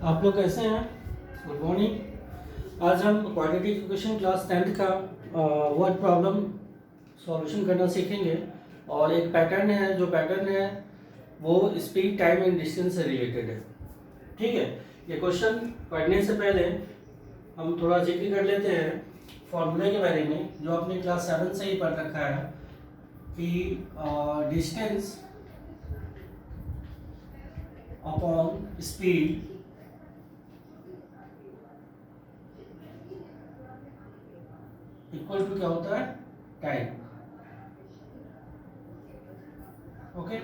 आप लोग कैसे हैं? Good morning. आज हम क्वाड्रेटिक इक्वेशन क्लास 10th का वर्ड प्रॉब्लम सॉल्यूशन करना सीखेंगे। और एक पैटर्न है, जो पैटर्न है वो स्पीड, टाइम एंड डिस्टेंस से रिलेटेड है। ठीक है, ये क्वेश्चन पढ़ने से पहले हम थोड़ा जिक्र कर लेते हैं फॉर्मूले के बारे में, जो आपने क्लास 7 से ही पढ़ रखा है कि distance upon speed equal to क्या होता है? टाइम। ओके,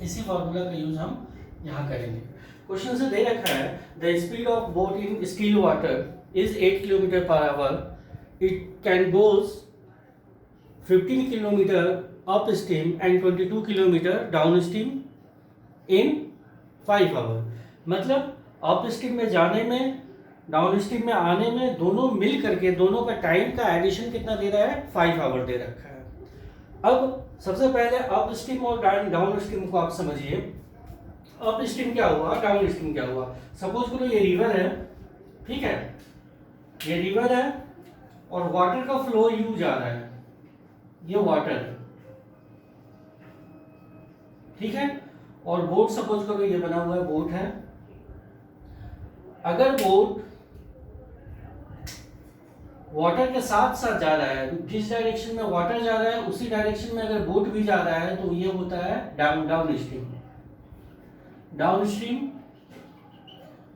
इसी फॉर्मूला का यूज हम यहाँ करेंगे। क्वेश्चन से दे रखा है the speed of boat in still water is 8 kilometre per hour. It can goes 15 kilometre upstream and 22 kilometre downstream in 5 hour. मतलब अप स्ट्रीम में जाने में, डाउन स्ट्रीम में आने में, दोनों मिल करके दोनों का टाइम का एडिशन कितना दे रहा है? 5 आवर दे रखा है। अब सबसे पहले अप स्ट्रीम और डाउन स्ट्रीम को आप समझिए। अप स्ट्रीम क्या हुआ, डाउन स्ट्रीम क्या हुआ। सपोज करो ये रिवर है, ठीक है, ये रिवर है और वाटर का फ्लो यू जा रहा है, ये वाटर है, ठीक है। और बोट सपोज करो ये बना हुआ है, बोट है। अगर बोट वाटर के साथ साथ जा रहा है, जिस डायरेक्शन में वाटर जा रहा है उसी डायरेक्शन में अगर बोट भी जा रहा है तो ये होता है डाउन स्ट्रीम, डाउन स्ट्रीम।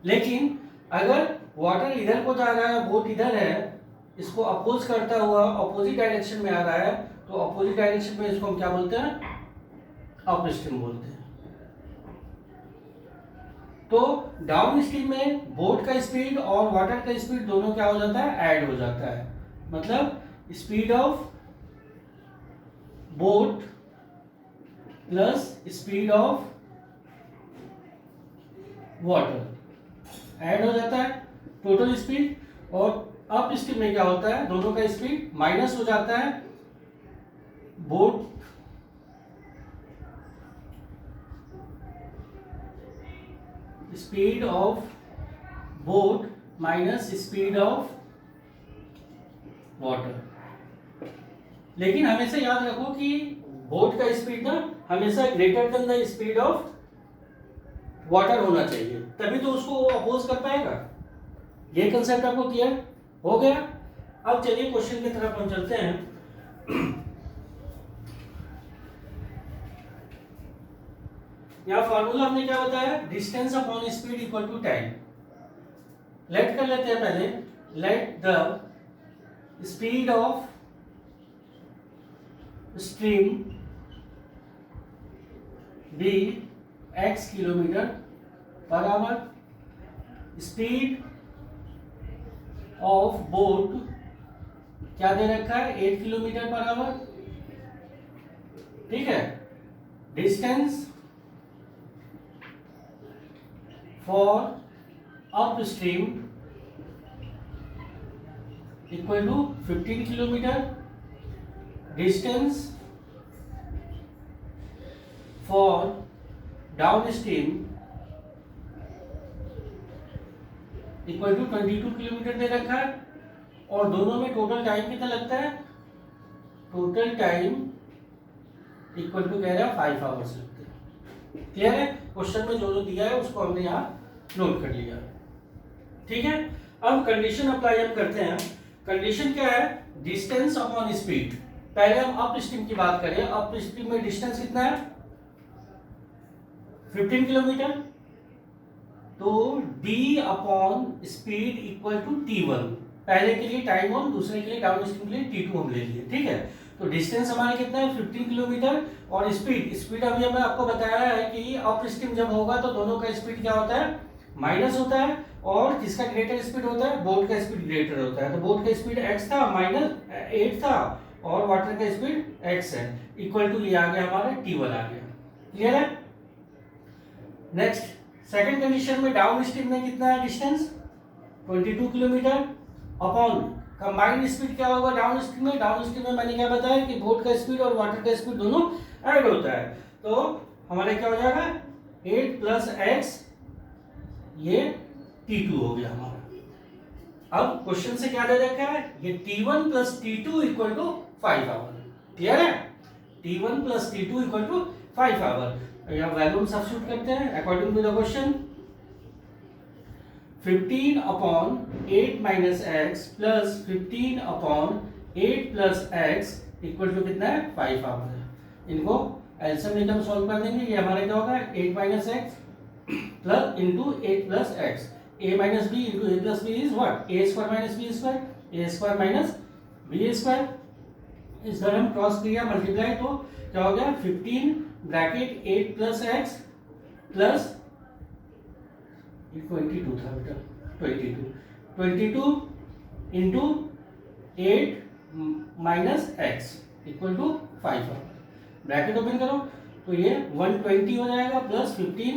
लेकिन अगर वाटर इधर को जा रहा है, बोट इधर है, इसको अपोज करता हुआ अपोजिट डायरेक्शन में आ रहा है, तो अपोजिट डायरेक्शन में इसको हम क्या बोलते हैं? अप स्ट्रीम बोलते हैं। तो डाउन स्ट्रीम में बोट का स्पीड और वाटर का स्पीड दोनों क्या हो जाता है? ऐड हो जाता है। मतलब speed of boat plus speed of water add हो जाता है, टोटल स्पीड। और अप स्ट्रीम में क्या होता है? दोनों का स्पीड माइनस हो जाता है। Boat speed of boat minus speed of water. लेकिन हमेशा याद रखो कि बोट का स्पीड ना हमेशा greater than the speed of water होना चाहिए, तभी तो उसको अपोज कर पाएगा। ये कंसेप्ट आपको क्लियर हो गया? अब चलिए क्वेश्चन की तरफ हम चलते हैं। यहाँ फॉर्मूला हमने क्या बताया? Distance upon speed equal to time. Let कर लेते हैं पहले, let the speed of stream be x kilometre per hour. Speed of boat क्या दे रखा है? 8 किलोमीटर पर आवर, ठीक है। Distance for upstream equal to 15 kilometre. Distance for downstream equal to 22 kilometre दे रखा है। और दोनों में टोटल टाइम कितना लगता है? टोटल टाइम इक्वल टू कह रहा है 5 आवर्स लगते हैं। क्लियर है? क्वेश्चन में जो दिया है उसको हमने यहाँ नोट कर लिया, ठीक है। अब कंडीशन अप्लाई हम करते हैं। कंडीशन क्या है? Distance upon speed. पहले हम अप स्ट्रीम की बात करें। अप स्ट्रीम में डिस्टेंस कितना है? 15 किलोमीटर। तो d upon speed equal to t1। पहले के लिए टाइम 1, दूसरे के लिए डाउन स्ट्रीम के लिए t2 हम ले लिए, ठीक है। तो डिस्टेंस हमारा कितना है? 15 किलोमीटर। और स्पीड अभी हमने आपको बताया है कि अप स्ट्रीम जब होगा तो दोनों का स्पीड क्या होता है? माइनस होता है। और किसका ग्रेटर स्पीड होता है? बोट का स्पीड ग्रेटर होता है। तो बोट का स्पीड x था, -8 था, और वाटर का स्पीड x है, इक्वल टू ये आ गया हमारा t1 आ गया। क्लियर है? नेक्स्ट सेकंड कंडीशन में डाउन स्ट्रीम में कितना है distance? 22 kilometre upon combined speed क्या होगा डाउन स्ट्रीम में? डाउन स्ट्रीम में मैंने क्या बताया कि बोट का स्पीड और वाटर का स्पीड दोनों ऐड होता है। तो हमारे क्या हो जाएगा? 8 + x ये T2 हो गया हमारा। अब क्वेश्चन से क्या दे रखा है, ये T1 plus T2 equal to 5 hour. Clear है, T1 plus T2 equal to 5 hour. यहाँ वैल्यू सब्स्टिट्यूट करते हैं according to the question. 15 upon 8 minus x plus 15 upon 8 plus x equal to कितना है, 5 आवर है। इनको एलसीएम लेकर सॉल्व कर देंगे। ये हमारा क्या होगा, 8 minus x plus into 8 plus x. a minus b into a plus b is what, a square minus b square, a square minus b square. इस तरह हम क्रॉस किया मल्टीप्लाई, तो क्या हो गया 15 ब्रैकेट 8 प्लस एक्स प्लस 22 था बेटा, 22 into 8 minus x equal to 5। Bracket open करो तो ये 120 हो जाएगा plus 15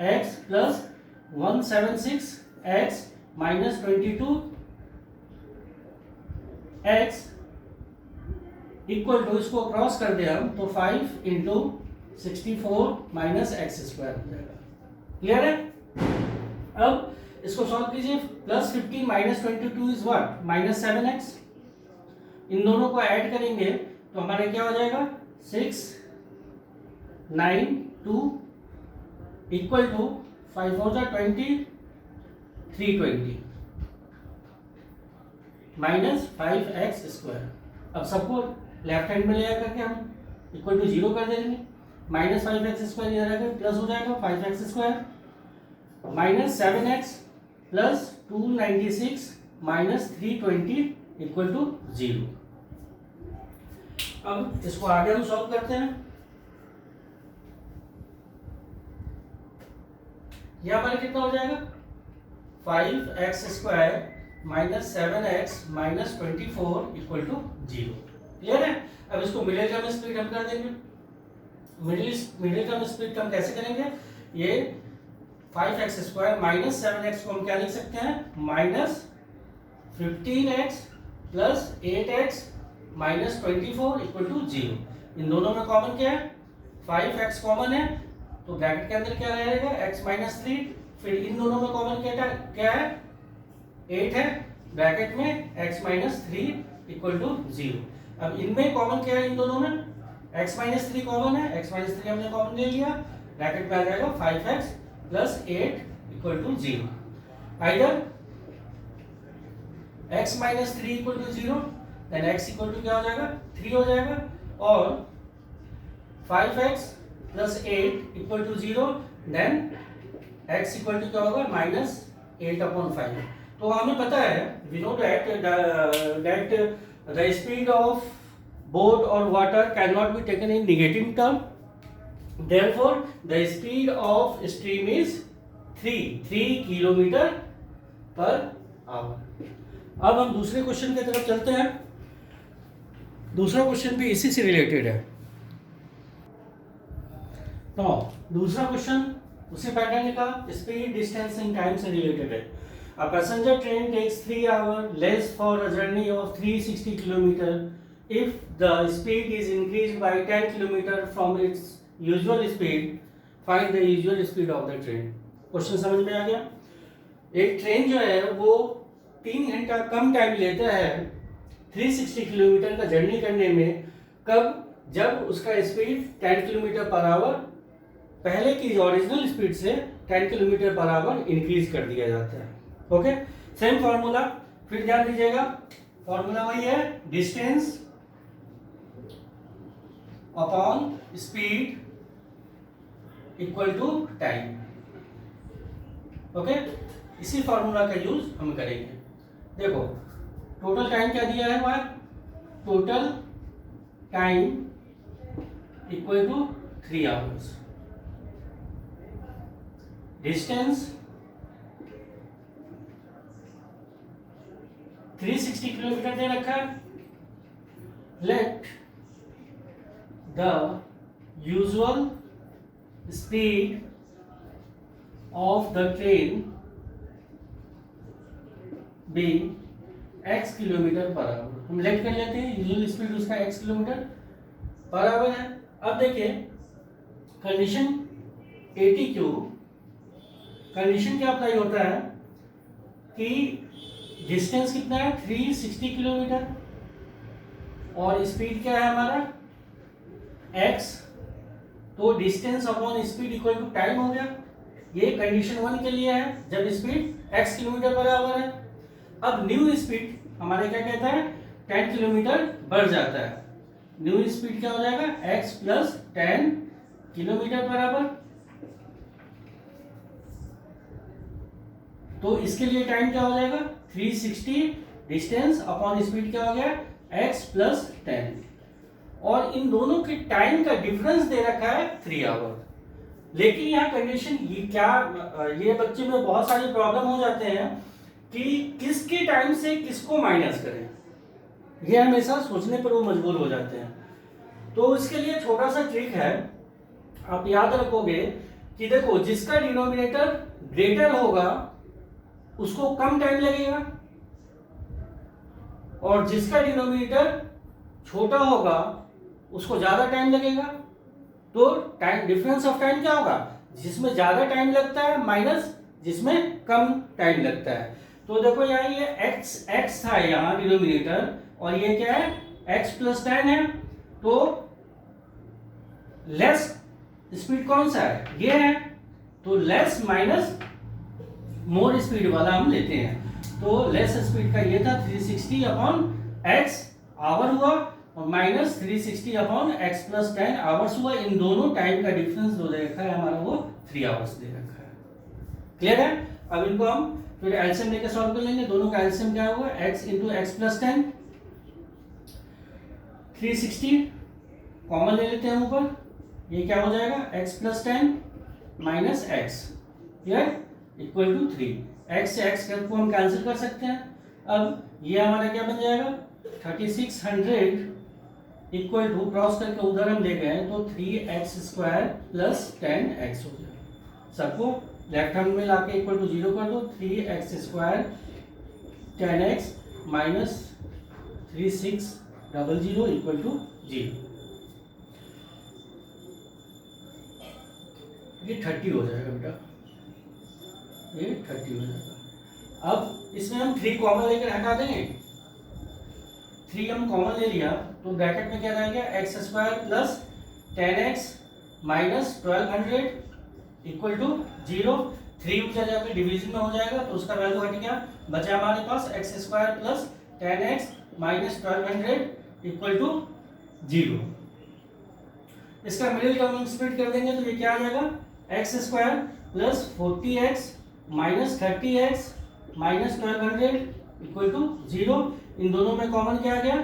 x plus 176 x minus 22 x equal to, इसको क्रॉस कर दे हम तो 5 इंटू 64 माइनस एक्स स्क्वायर हो जाएगा। क्लियर है। अब इसको सॉल्व कीजिए। Plus 15 minus 22 is what, minus 7x। इन दोनों को ऐड करेंगे तो हमारे क्या हो जाएगा, 6 9 2 equal to 5 4 20 320 minus 5x square. अब सबको लेफ्ट हैंड में ले आकर के हम इक्वल टू 0 कर देंगे। माइनस 5x स्क्वायर इधर आकर प्लस हो जाएगा 5x square minus 7x plus 296 minus 320 equal to 0। अब इसको आगे हम सॉल्व करते हैं। यहां पर कितना हो जाएगा, 5x square minus 7x minus 24 equal to 0। Clear है। अब इसको मिडिल टर्म स्प्लिट हम कर देंगे। मिडिल टर्म स्प्लिट हम कैसे करेंगे, ये 5x स्क्वायर माइनस 7x को हम क्या लिख सकते हैं, minus 15x plus 8x minus 24 equal to 0। इन दोनों में कॉमन क्या है, 5x कॉमन है तो ब्रैकेट के अंदर क्या रहेगा, x माइनस 3। फिर इन दोनों में कॉमन क्या है, 8 है, ब्रैकेट में x माइनस 3 इक्वल टू 0। अब इनमें कॉमन क्या है, इन दोनों में x माइनस 3 कॉमन है, x माइनस 3 हमने कॉमन ले लिया, ब्रैकेट में आ जाएगा 5x plus 8 equal to 0। Either x minus 3 equal to 0 then x equal to क्या हो जाएगा, 3 हो जाएगा, और 5x plus 8 equal to 0 then x equal to क्या होगा, माइनस 8/5। तो हमें पता है, we know that the speed of boat or water cannot be taken in negative term, therefore the speed of stream is 3 kilometre per our. अब हम दूसरे question की तरफ चलते हैं। दूसरा क्वेश्चन भी इसी से रिलेटेड है। तो दूसरा क्वेश्चन उसी पैटर्न का, स्पीड डिस्टेंस एंड टाइम से रिलेटेड है। A passenger train takes 3 hours less for a journey of 360 kilometer if the speed is increased by 10 km from its usual speed, find the usual speed of the train। Question समझ में आ गया। एक train जो है वो 3 घंटा कम time लेता है 360 किलोमीटर का जर्नी करने में, कब, जब उसका स्पीड 10 किलोमीटर पर आवर पहले की ओरिजिनल स्पीड से 10 किलोमीटर पर आवर इंक्रीज कर दिया जाता है। ओके, सेम फॉर्मूला फिर ध्यान दीजिएगा। फॉर्मूला वही है, distance upon speed equal to time. Okay, इसी फॉर्मूला का यूज हम करेंगे। देखो टोटल टाइम क्या दिया है हमारा, total time equal to 3 hours, distance 360 kilometre दे रखा है। Let the usual speed of the train be x kilometre per hour. हम लेट कर लेते हैं, यूजुअल स्पीड उसका x किलोमीटर पर आवर है। अब देखिए कंडीशन 80 क्यू, कंडीशन क्या अप्लाई होता है कि डिस्टेंस कितना है 360 किलोमीटर और स्पीड क्या है हमारा x, तो distance upon speed equal to time हो गया। ये कंडीशन 1 के लिए है जब speed x kilometre per hour है। अब न्यू स्पीड हमारे क्या कहता है 10 किलोमीटर बढ़ जाता है। न्यू स्पीड क्या हो जाएगा x plus 10 kilometre per our. तो इसके लिए टाइम क्या हो जाएगा 360 डिस्टेंस अपॉन स्पीड क्या हो गया x प्लस 10, और इन दोनों के टाइम का डिफरेंस दे रखा है 3 आवर। लेकिन यहाँ कंडीशन ये बच्चे में बहुत सारी प्रॉब्लम हो जाते हैं कि किसके टाइम से किसको माइनस करें, ये हमेशा सोचने पर वो मजबूर हो जाते हैं। तो इसके लिए छोटा सा ट्रिक है, आप याद रखोगे कि देखो जिसका डिनोमिनेटर ग्रेटर होगा उसको कम टाइम लगेगा और जिसका डिनोमिनेटर छोटा होगा उसको ज्यादा टाइम लगेगा। तो टाइम डिफरेंस ऑफ टाइम क्या होगा, जिसमें ज्यादा टाइम लगता है माइनस जिसमें कम टाइम लगता है। तो देखो यहाँ ये x था यहाँ डिनोमिनेटर और ये क्या है x प्लस 10 है, तो लेस स्पीड कौन सा है ये है, तो लेस माइनस मोर स्पीड वाला हम लेते हैं। तो लेस स्पीड का ये था 360 अपॉन x आवर हुआ और minus 360 upon x plus 10 hours हुआ। इन दोनों टाइम का डिफरेंस जो दे रखा है हमारा वो 3 आवर्स दे रखा है। क्लियर है। अब इनको हम फिर एलसीएम लेके सॉल्व कर लेंगे। दोनों का एलसीएम क्या होगा x into x plus 10, 360 common ले लेते हैं ऊपर, ये क्या हो जाएगा x plus 10 minus x equal to 3। x से x को हम कैंसिल कर सकते हैं। अब ये हमारा क्या बन जाएगा 3600 इक्वल टू क्रॉस करके उधर हम ले गए तो 3x स्क्वायर प्लस 10x हो जाएगा। सबको लेफ्ट हैंड में लाके इक्वल टू 0 कर दो, 3x square 10x minus 3600 equal to 0, ये 30 हो जाएगा बेटा, ये 30 हो जाएगा। अब इसमें हम 3 कॉमन लेकर हटा देंगे, 3 हम कॉमन ले लिया तो ब्रैकेट में क्या रहेगा x square plus 10x minus 1200 equal to 0। 3 ऊपर जाकर डिवीजन में हो जाएगा तो उसका वैल्यू हट गया, बचा हमारे पास x square plus 10x minus 1200 equal to 0। इसका मिडिल टर्म स्प्लिट कर देंगे तो ये क्या आ जाएगा x square plus 40x minus 30x minus 1200 equal to 0। इन दोनों में कॉमन क्या आ गया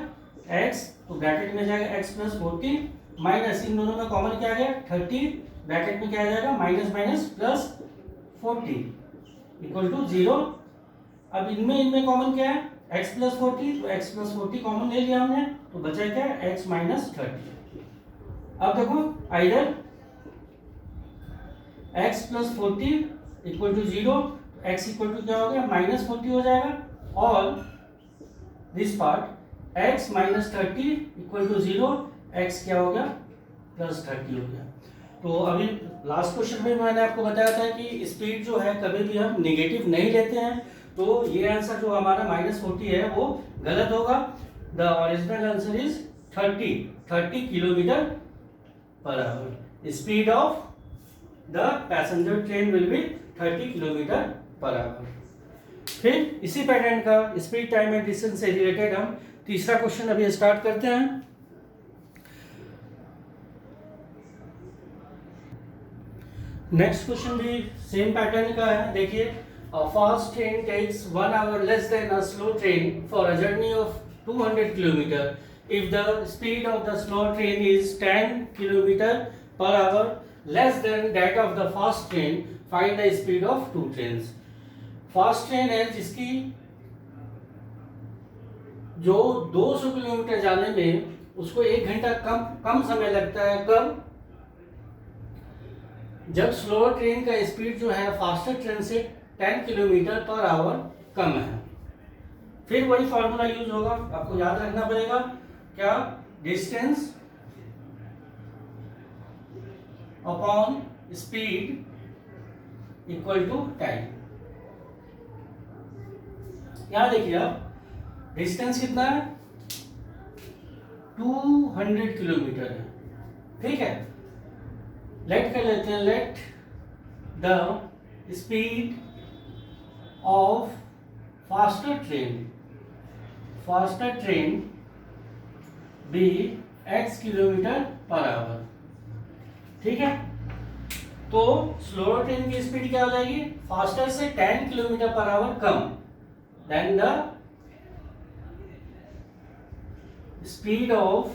x, तो ब्रैकेट में जाएगा x प्लस 40 माइनस इन दोनों में कॉमन क्या आ गया 30, ब्रैकेट में क्या आ जाएगा minus minus plus 40 equal to 0। अब इनमें कॉमन क्या है x प्लस 40, तो x प्लस 40 कॉमन ले लिया हमने तो बचा क्या x माइनस 30। अब देखो either x plus 40 equal to 0, x equal to क्या हो गया माइनस 40 हो जाएगा, और this part x minus 30 equal to 0, x क्या हो गया प्लस 30 हो गया। तो अभी लास्ट क्वेश्चन में मैंने आपको बताया था कि स्पीड जो है कभी भी हम नेगेटिव नहीं लेते हैं, तो ये आंसर जो हमारा माइनस 40 है वो गलत होगा। The original answer is 30 kilometre per hour. Speed of the passenger train will be 30 kilometre per our. फिर इसी पैटर्न का स्पीड टाइम एंड डिस्टेंस से रिलेटेड हम तीसरा क्वेश्चन अभी स्टार्ट करते हैं। नेक्स्ट क्वेश्चन भी सेम पैटर्न का है। देखिए, a fast train takes 1 hour less than a slow train for a journey of 200 km. If the speed of the slow train is 10 km per hour less than that of the fast train, find the speed of two trains. Fast train है जिसकी जो 200 kilometre जाने में उसको 1 घंटा कम समय लगता है। कब? जब स्लोअर ट्रेन का स्पीड जो है फास्टर ट्रेन से 10 किलोमीटर पर आवर कम है। फिर वही फॉर्मूला यूज होगा, आपको याद रखना पड़ेगा क्या, distance upon speed equal to time. यहां देखिए आप, डिस्टेंस कितना है, 200 किलोमीटर है, ठीक है। लेट कर लेते हैं, let the speed of faster train be x kilometre per hour, ठीक है। तो स्लोअर ट्रेन की स्पीड क्या हो जाएगी, फास्टर से 10 किलोमीटर पर आवर कम than the speed of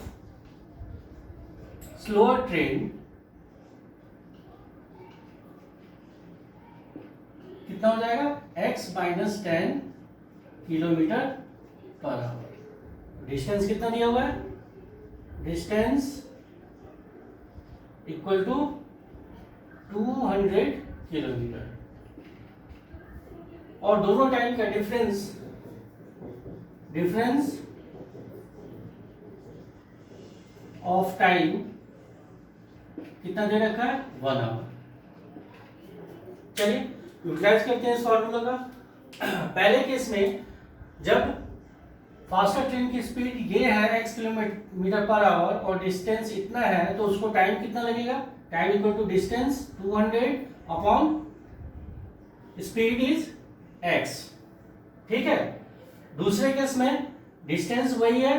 slower train, कितना हो जाएगा, x minus 10 kilometre per hour. Distance कितना दिया हुआ है, डिस्टेंस इक्वल टू 200 किलोमीटर, और दोनों टाइम का डिफरेंस ऑफ टाइम कितना दे रखा है, 1 आवर। चलिए यूटिलाइज करते हैं इस फॉर्मूला का। पहले केस में जब फास्टर ट्रेन की स्पीड ये है x किलोमीटर पर आवर और डिस्टेंस इतना है, तो उसको टाइम कितना लगेगा, time equal to distance 200 upon speed is x, ठीक है। दूसरे केस में डिस्टेंस वही है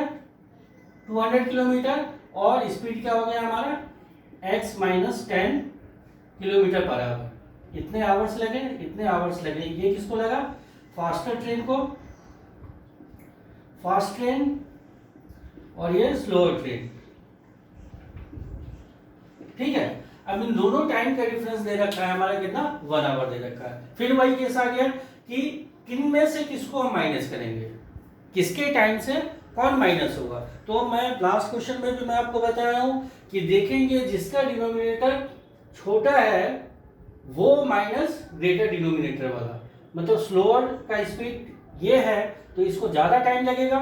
200 किलोमीटर और स्पीड क्या हो गया हमारा, x minus 10 kilometre per our. इतने आवर्स लगे, ये किसको लगा, फास्टर ट्रेन को, फास्ट ट्रेन, और ये स्लोअर ट्रेन, ठीक है। अब इन दोनों टाइम का डिफरेंस दे रखा है हमारा कितना, 1 आवर दे रखा है। फिर वही केस आ गया कि किन में से किसको हम माइनस करेंगे, किसके टाइम से कौन माइनस होगा। तो मैं लास्ट क्वेश्चन में भी मैं आपको बताया हूं कि देखेंगे जिसका डिनोमिनेटर छोटा है वो माइनस ग्रेटर डिनोमिनेटर वाला, मतलब स्लोअर का स्पीड ये है तो इसको ज्यादा टाइम लगेगा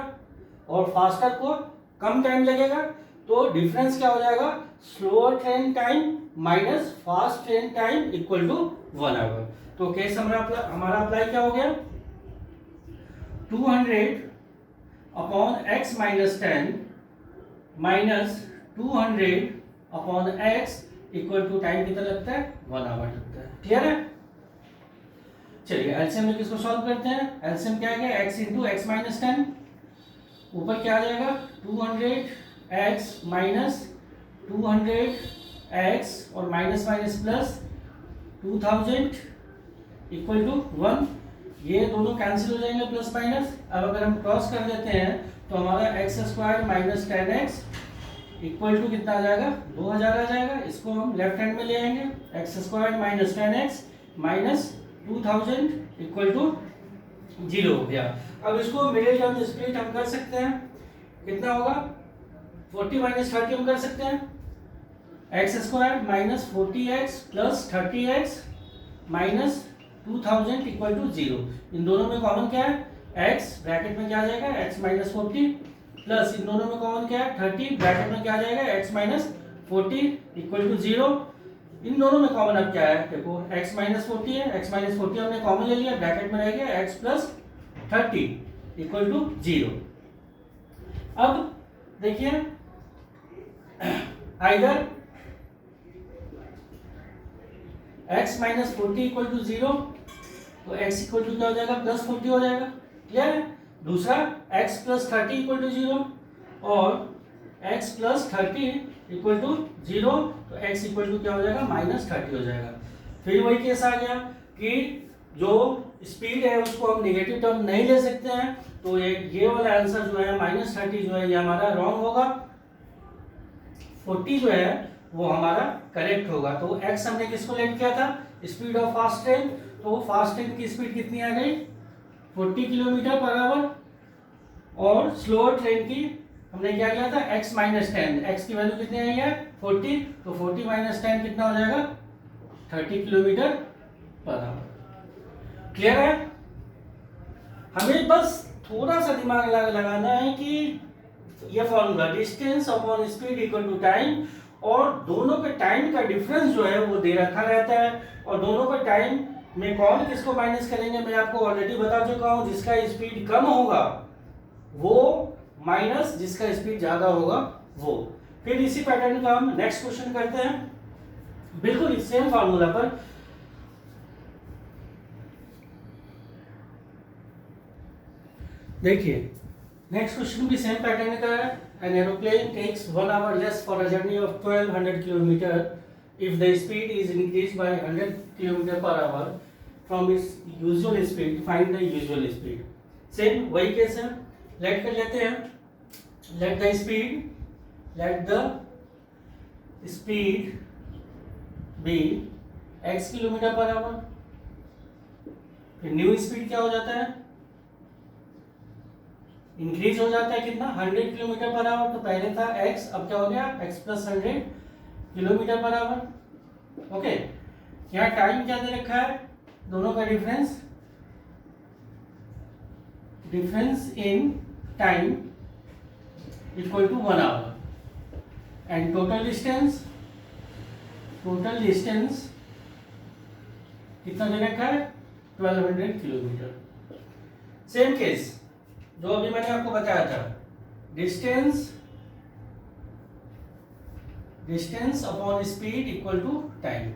और फास्टर को कम टाइम लगेगा, तो डिफरेंस क्या हो जाएगा, slower train time minus fast train time equal to 1 hour. तो केस हमारा अप्लाई क्या हो गया, 200 upon x minus 10 minus 200 upon x equal to time कितना लगता है, 1 आवर लगता है। क्लियर है। चलिए एलसीएम में किसको सॉल्व करते हैं, एलसीएम क्या है, x इंटू एक्स माइनस 10, ऊपर क्या आ जाएगा 200x माइनस 200x और minus minus plus 2000 equal to 1, ये दोनों कैंसिल हो जाएंगे प्लस माइनस। अब अगर हम क्रॉस कर देते हैं तो हमारा x square minus 10x equal to कितना आ जाएगा, 2000 आ जाएगा। इसको हम लेफ्ट हैंड में ले आएंगे, x square minus 10x minus 2000 equal to 0 हो गया। अब इसको मिडिल टर्म स्प्लिट हम कर सकते हैं, कितना होगा 40 माइनस 30 हम कर सकते हैं, x square minus 40x plus 30x minus 2000 equal to 0। इन दोनों में कॉमन क्या है, x ब्रैकेट में क्या आ जाएगा, x माइनस 40 प्लस इन दोनों में कॉमन क्या है 30 ब्रैकेट में क्या आ जाएगा, x माइनस 40 इक्वल टू 0। इन दोनों में कॉमन अब क्या है, देखो x माइनस 40 है, x माइनस 40 हमने कॉमन ले लिया, ब्रैकेट में रह गया x प्लस 30 इक्वल टू 0। अब देखिए either x minus 40 equal to 0, तो x इक्वल टू क्या हो जाएगा, प्लस 40 हो जाएगा। क्लियर है। दूसरा x प्लस 30 इक्वल टू 0 और x प्लस 30 इक्वल टू 0, तो x इक्वल टू क्या हो जाएगा, माइनस 30 हो जाएगा। फिर वही केस आ गया कि जो स्पीड है उसको हम नेगेटिव टर्म नहीं ले सकते हैं, तो ये वाला आंसर जो है माइनस 30 जो है ये हमारा रॉन्ग होगा, 40 जो है वो हमारा करेक्ट होगा। तो x हमने किसको लेट किया था, स्पीड ऑफ फास्ट ट्रेन, तो फास्ट ट्रेन की स्पीड कितनी आ गई 40 किलोमीटर पर आवर, और स्लोअर ट्रेन की हमने क्या किया था x माइनस 10, x की वैल्यू कितनी आई है 40, तो 40 माइनस 10 कितना हो जाएगा 30 किलोमीटर पर आवर। क्लियर है। हमें बस थोड़ा सा दिमाग लगाना है कि यह formula distance upon speed equal to time, और दोनों के टाइम का डिफरेंस जो है वो दे रखा रहता है, और दोनों का टाइम में कौन किसको माइनस करेंगे, मैं आपको ऑलरेडी बता चुका हूं, जिसका स्पीड कम होगा वो माइनस जिसका स्पीड ज्यादा होगा वो। फिर इसी पैटर्न का हम नेक्स्ट क्वेश्चन करते हैं, बिल्कुल सेम फार्मूला पर। देखिए नेक्स्ट क्वेश्चन भी सेम पैटर्न का है। An aeroplane takes 1 hour less for a journey of 1200 kilometre if the speed is increased by 100 km per hour from its usual speed, find the usual speed। Same वही case है, late कर लेते हैं, let the speed be x kilometre per our. फिर new speed क्या हो जाता है, इंक्रीज हो जाता है कितना, 100 किलोमीटर पर आवर। तो पहले था x, अब क्या हो गया x plus 100 kilometre per hour. Okay, यहाँ टाइम क्या दे रखा है, दोनों का difference in time equal to 1 hour and total distance कितना दे रखा है 1200 किलोमीटर। सेम केस जो अभी मैंने आपको बताया था, distance upon speed equal to time.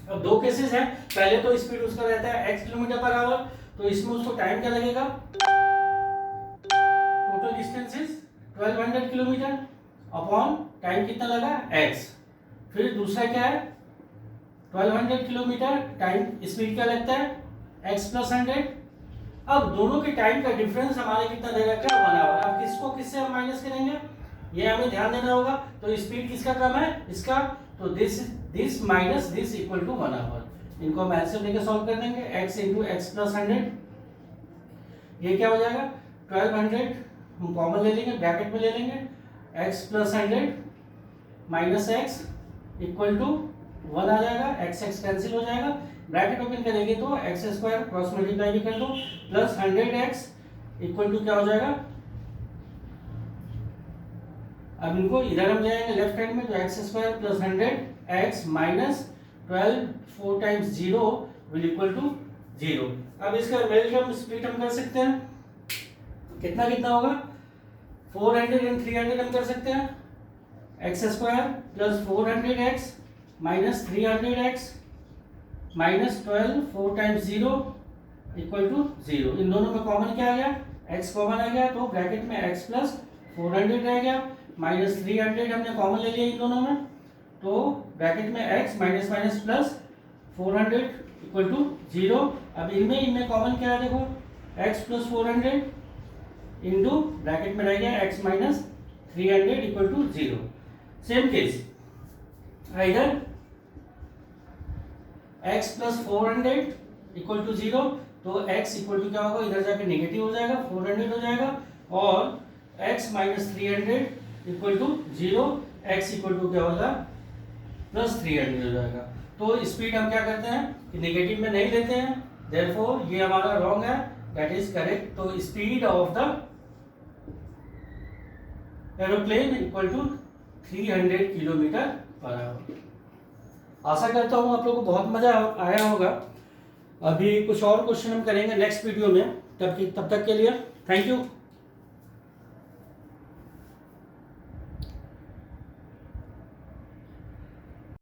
अब दो केसेस हैं, पहले तो स्पीड उसका रहता है x किलोमीटर पर आवर, तो इसमें उसको टाइम क्या लगेगा, total distance is 1200 kilometre upon time कितना लगा x। फिर दूसरा क्या है 1200 किलोमीटर टाइम स्पीड क्या लगता है x प्लस 100। अब दोनों के टाइम का डिफरेंस हमारे कितना दे रखा है 1 आवर। अब किसको किससे हम माइनस करेंगे, ये हमें ध्यान देना होगा। तो स्पीड किसका कम है, इसका, तो this minus this equal to 1 hour. इनको हम एलसीएम लेके सॉल्व कर देंगे, x इंटू एक्स प्लस 100, ये क्या हो जाएगा 1200, हम कॉमन ले लेंगे, ब्रैकेट में ले लेंगे, x plus 100 minus x equal to 1 आ जाएगा, x कैंसिल हो जाएगा, ब्रैकेट ओपन करेंगे तो एक्स स्क्वायर क्रॉस मल्टीप्लाई भी कर दो, प्लस 100x इक्वल टू क्या हो जाएगा। अब इनको इधर हम जाएंगे लेफ्ट हैंड में, तो x square plus 100x minus 12 4 times 0 will equal to 0। अब इसका मिल टर्म स्प्लिट हम कर सकते हैं, कितना कितना होगा 400 एंड 300 हम कर सकते हैं, x square plus 400x minus 300x minus 12 4 times 0 equal to 0। इन दोनों में कॉमन क्या आ गया, x कॉमन आ गया, तो ब्रैकेट में x प्लस 400 रह गया, माइनस 300 हमने कॉमन ले लिया इन दोनों में, तो ब्रैकेट में x minus minus plus 400 equal to 0। अब इनमें कॉमन क्या है देखो, x प्लस 400 इंटू ब्रैकेट में रह गया x minus 300 equal to 0। Same case इधर x प्लस 400 इक्वल टू 0, तो x इक्वल टू क्या होगा, इधर जाके नेगेटिव हो जाएगा, 400 हो जाएगा, और x minus 300 equal to 0, x equal to क्या होगा प्लस 300 हो जाएगा। तो स्पीड हम क्या करते हैं कि नेगेटिव में नहीं लेते हैं, देयरफॉर ये हमारा रॉन्ग है, दैट इज करेक्ट। तो speed of the aeroplane equal to 300 kilometre per hour. आशा करता हूँ आप लोगों को बहुत मजा आया होगा। अभी कुछ और क्वेश्चन हम करेंगे नेक्स्ट वीडियो में, तब तक के लिए थैंक यू।